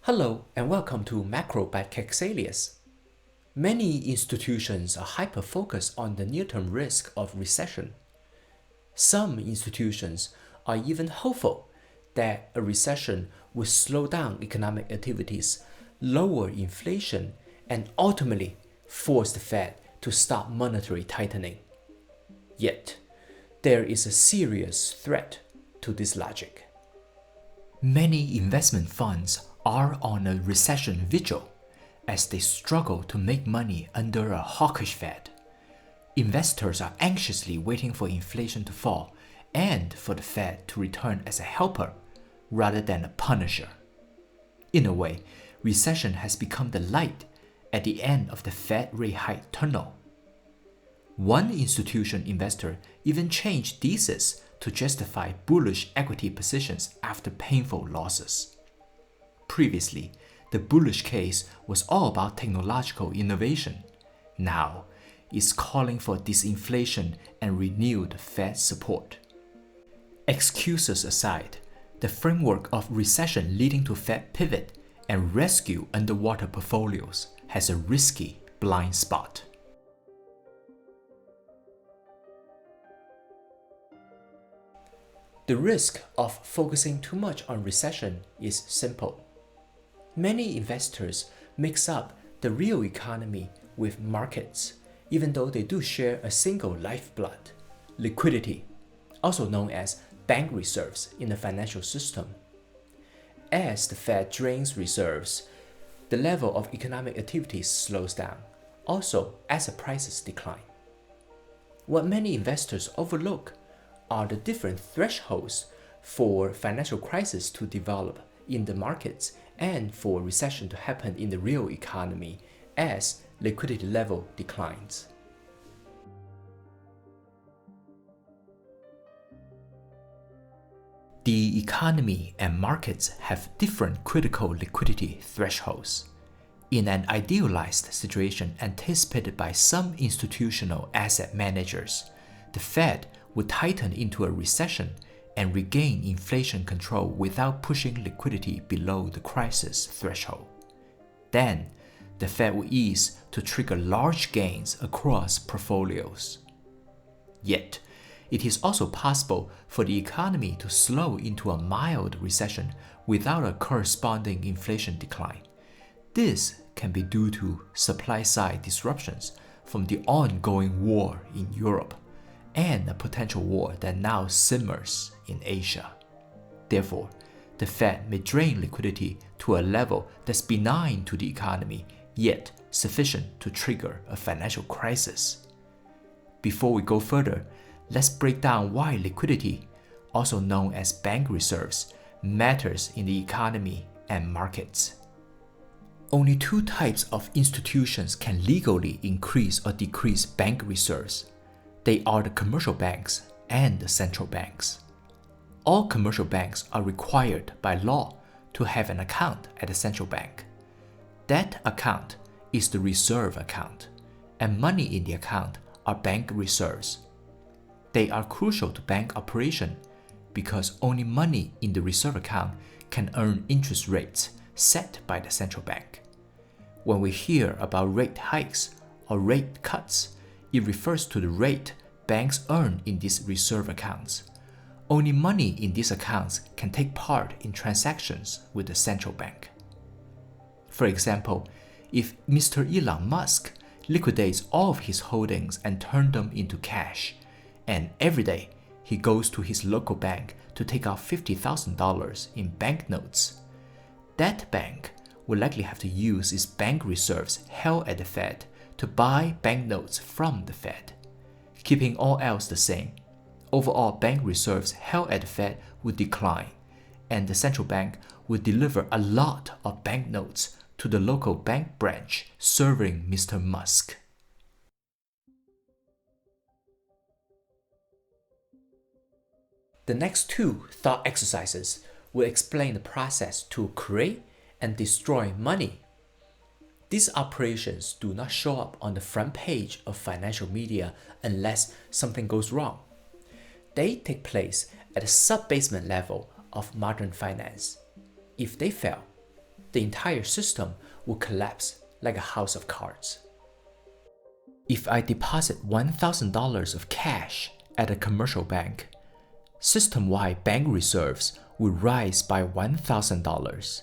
Hello and welcome to Macro by Caxelius. Many institutions are hyper-focused on the near-term risk of recession. Some institutions are even hopeful that a recession will slow down economic activities, lower inflation, and ultimately force the Fed to stop monetary tightening. Yet, there is a serious threat to this logic. Many investment funds are on a recession vigil as they struggle to make money under a hawkish Fed. Investors are anxiously waiting for inflation to fall and for the Fed to return as a helper rather than a punisher. In a way, recession has become the light at the end of the Fed rate hike tunnel. One institution investor even changed thesis to justify bullish equity positions after painful losses. Previously, the bullish case was all about technological innovation. Now, it's calling for disinflation and renewed Fed support. Excuses aside, the framework of recession leading to Fed pivot and rescue underwater portfolios has a risky blind spot. The risk of focusing too much on recession is simple. Many investors mix up the real economy with markets, even though they do share a single lifeblood, liquidity, also known as bank reserves in the financial system. As the Fed drains reserves, the level of economic activity slows down, also asset prices decline. What many investors overlook are the different thresholds for financial crisis to develop in the markets and for recession to happen in the real economy as liquidity level declines. The economy and markets have different critical liquidity thresholds. In an idealized situation anticipated by some institutional asset managers, the Fed would tighten into a recession and regain inflation control without pushing liquidity below the crisis threshold. Then, the Fed will ease to trigger large gains across portfolios. Yet, it is also possible for the economy to slow into a mild recession without a corresponding inflation decline. This can be due to supply-side disruptions from the ongoing war in Europe and a potential war that now simmers in Asia. Therefore, the Fed may drain liquidity to a level that's benign to the economy, yet sufficient to trigger a financial crisis. Before we go further, let's break down why liquidity, also known as bank reserves, matters in the economy and markets. Only two types of institutions can legally increase or decrease bank reserves. They are the commercial banks and the central banks. All commercial banks are required by law to have an account at the central bank. That account is the reserve account, and money in the account are bank reserves. They are crucial to bank operation because only money in the reserve account can earn interest rates set by the central bank. When we hear about rate hikes or rate cuts, it refers to the rate banks earn in these reserve accounts. Only money in these accounts can take part in transactions with the central bank. For example, if Mr. Elon Musk liquidates all of his holdings and turns them into cash, and every day he goes to his local bank to take out $50,000 in banknotes, that bank will likely have to use its bank reserves held at the Fed to buy banknotes from the Fed. Keeping all else the same, overall bank reserves held at the Fed would decline, and the central bank would deliver a lot of banknotes to the local bank branch serving Mr. Musk. The next two thought exercises will explain the process to create and destroy money. These operations do not show up on the front page of financial media unless something goes wrong. They take place at the sub-basement level of modern finance. If they fail, the entire system will collapse like a house of cards. If I deposit $1,000 of cash at a commercial bank, system-wide bank reserves will rise by $1,000.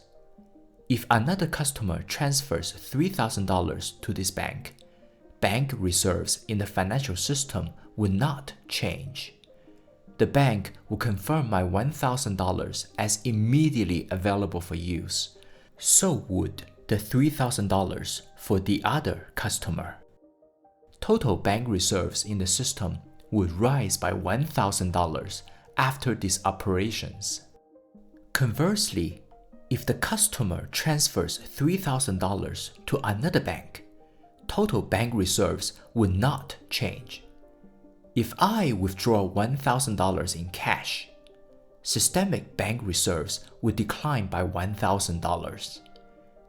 If another customer transfers $3,000 to this bank, bank reserves in the financial system will not change. The bank will confirm my $1,000 as immediately available for use. So would the $3,000 for the other customer. Total bank reserves in the system would rise by $1,000 after these operations. Conversely, if the customer transfers $3,000 to another bank, total bank reserves would not change. If I withdraw $1,000 in cash, systemic bank reserves would decline by $1,000.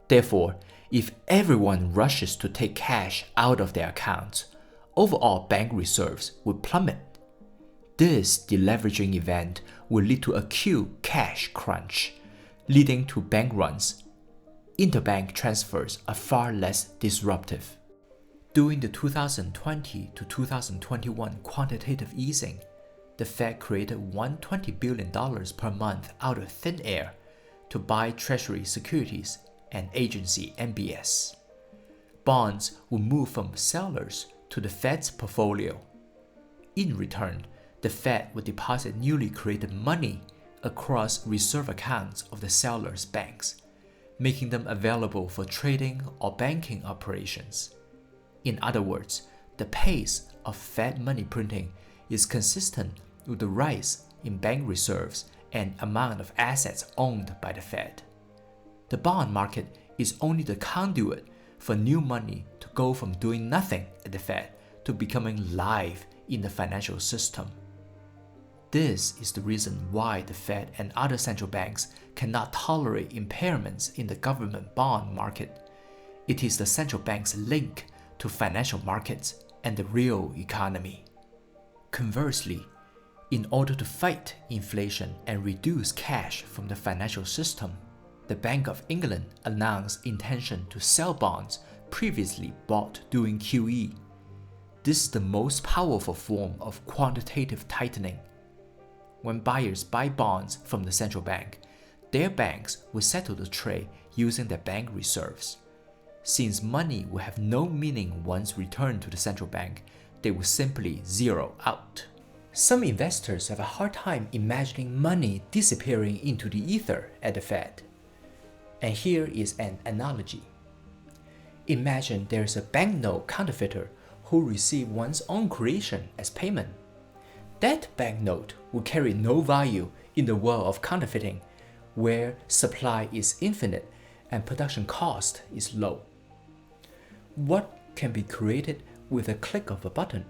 Therefore, if everyone rushes to take cash out of their accounts, overall bank reserves would plummet. This deleveraging event will lead to acute cash crunch, leading to bank runs. Interbank transfers are far less disruptive. During the 2020 to 2021 quantitative easing, the Fed created $120 billion per month out of thin air to buy Treasury securities and agency MBS. Bonds will move from sellers to the Fed's portfolio. In return, the Fed would deposit newly created money across reserve accounts of the sellers' banks, making them available for trading or banking operations. In other words, the pace of Fed money printing is consistent with the rise in bank reserves and amount of assets owned by the Fed. The bond market is only the conduit for new money to go from doing nothing at the Fed to becoming live in the financial system. This is the reason why the Fed and other central banks cannot tolerate impairments in the government bond market. It is the central bank's link to financial markets and the real economy. Conversely, in order to fight inflation and reduce cash from the financial system, the Bank of England announced intention to sell bonds previously bought during QE. This is the most powerful form of quantitative tightening. When buyers buy bonds from the central bank, their banks will settle the trade using their bank reserves. Since money will have no meaning once returned to the central bank, they will simply zero out. Some investors have a hard time imagining money disappearing into the ether at the Fed. And here is an analogy. Imagine there is a banknote counterfeiter who receives one's own creation as payment. That banknote will carry no value in the world of counterfeiting, where supply is infinite and production cost is low. What can be created with a click of a button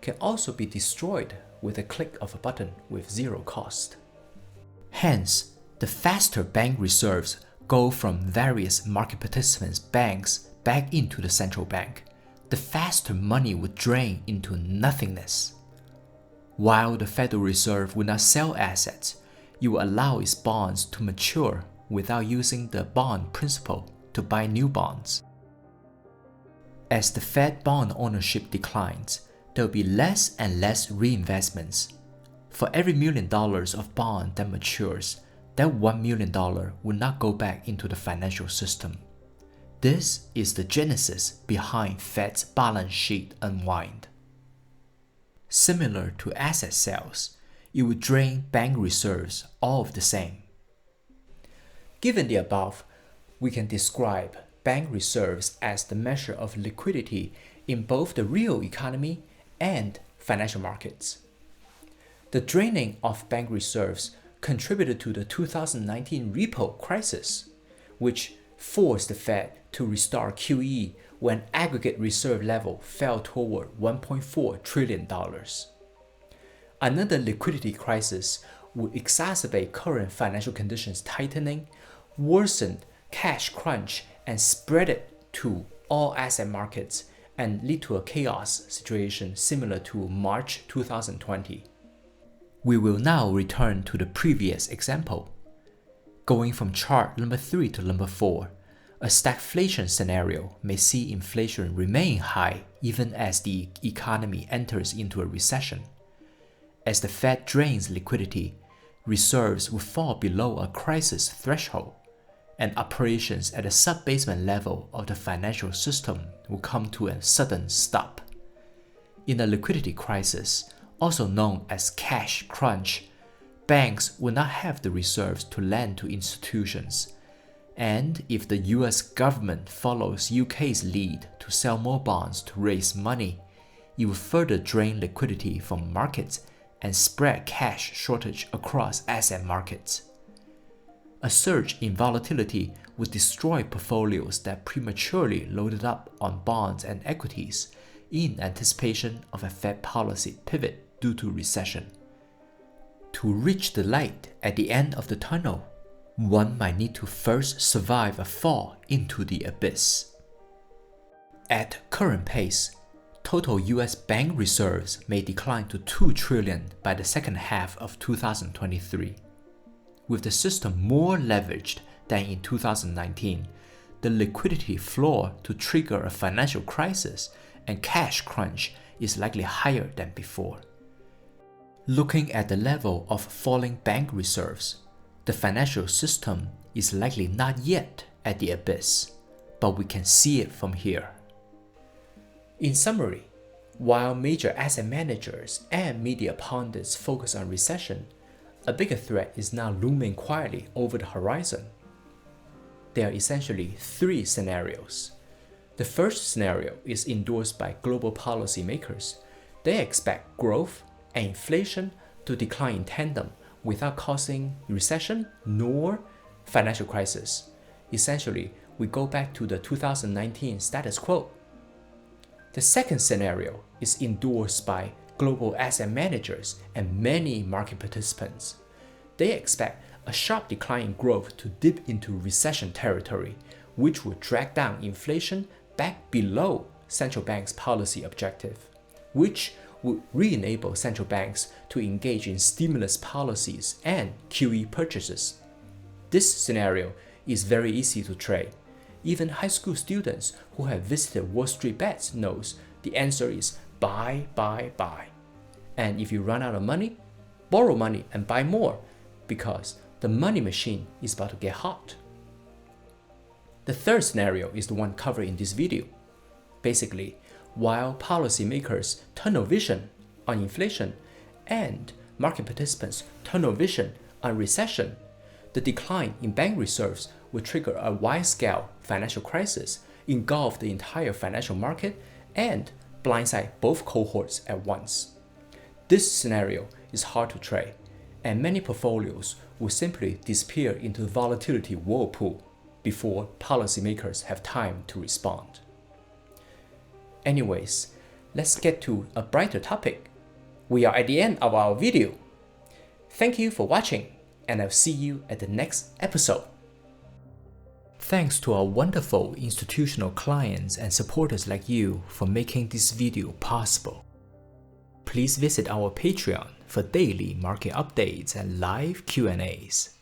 can also be destroyed with a click of a button with zero cost. Hence, the faster bank reserves go from various market participants' banks back into the central bank, the faster money would drain into nothingness. While the Federal Reserve will not sell assets, it will allow its bonds to mature without using the bond principal to buy new bonds. As the Fed bond ownership declines, there will be less and less reinvestments. For every $1 million of bond that matures, that $1 million will not go back into the financial system. This is the genesis behind Fed's balance sheet unwind. Similar to asset sales, it would drain bank reserves all of the same. Given the above, we can describe bank reserves as the measure of liquidity in both the real economy and financial markets. The draining of bank reserves contributed to the 2019 repo crisis, which forced the Fed to restart QE when aggregate reserve level fell toward $1.4 trillion. Another liquidity crisis would exacerbate current financial conditions tightening, worsen cash crunch, and spread it to all asset markets and lead to a chaos situation similar to March 2020. We will now return to the previous example. Going from chart number 3 to number 4, a stagflation scenario may see inflation remain high even as the economy enters into a recession. As the Fed drains liquidity, reserves will fall below a crisis threshold, and operations at the sub-basement level of the financial system will come to a sudden stop. In a liquidity crisis, also known as cash crunch, banks will not have the reserves to lend to institutions. And if the US government follows UK's lead to sell more bonds to raise money, it will further drain liquidity from markets and spread cash shortage across asset markets. A surge in volatility would destroy portfolios that prematurely loaded up on bonds and equities in anticipation of a Fed policy pivot due to recession. To reach the light at the end of the tunnel, one might need to first survive a fall into the abyss. At current pace, total US bank reserves may decline to $2 trillion by the second half of 2023. With the system more leveraged than in 2019, the liquidity floor to trigger a financial crisis and cash crunch is likely higher than before. Looking at the level of falling bank reserves, the financial system is likely not yet at the abyss, but we can see it from here. In summary, while major asset managers and media pundits focus on recession, a bigger threat is now looming quietly over the horizon. There are essentially 3 scenarios. The first scenario is endorsed by global policymakers. They expect growth and inflation to decline in tandem without causing recession nor financial crisis. Essentially, we go back to the 2019 status quo. The second scenario is endorsed by global asset managers and many market participants. They expect a sharp decline in growth to dip into recession territory, which will drag down inflation back below central bank's policy objective, which would re-enable central banks to engage in stimulus policies and QE purchases. This scenario is very easy to trade. Even high school students who have visited Wall Street Bets knows the answer is buy, buy, buy. And if you run out of money, borrow money and buy more, because the money machine is about to get hot. The third scenario is the one covered in this video. Basically, while policymakers tunnel vision on inflation and market participants tunnel vision on recession, the decline in bank reserves will trigger a wide-scale financial crisis, engulf the entire financial market, and blindside both cohorts at once. This scenario is hard to trade, and many portfolios will simply disappear into the volatility whirlpool before policymakers have time to respond. Anyways, let's get to a brighter topic. We are at the end of our video. Thank you for watching, and I'll see you at the next episode. Thanks to our wonderful institutional clients and supporters like you for making this video possible. Please visit our Patreon for daily market updates and live Q&As.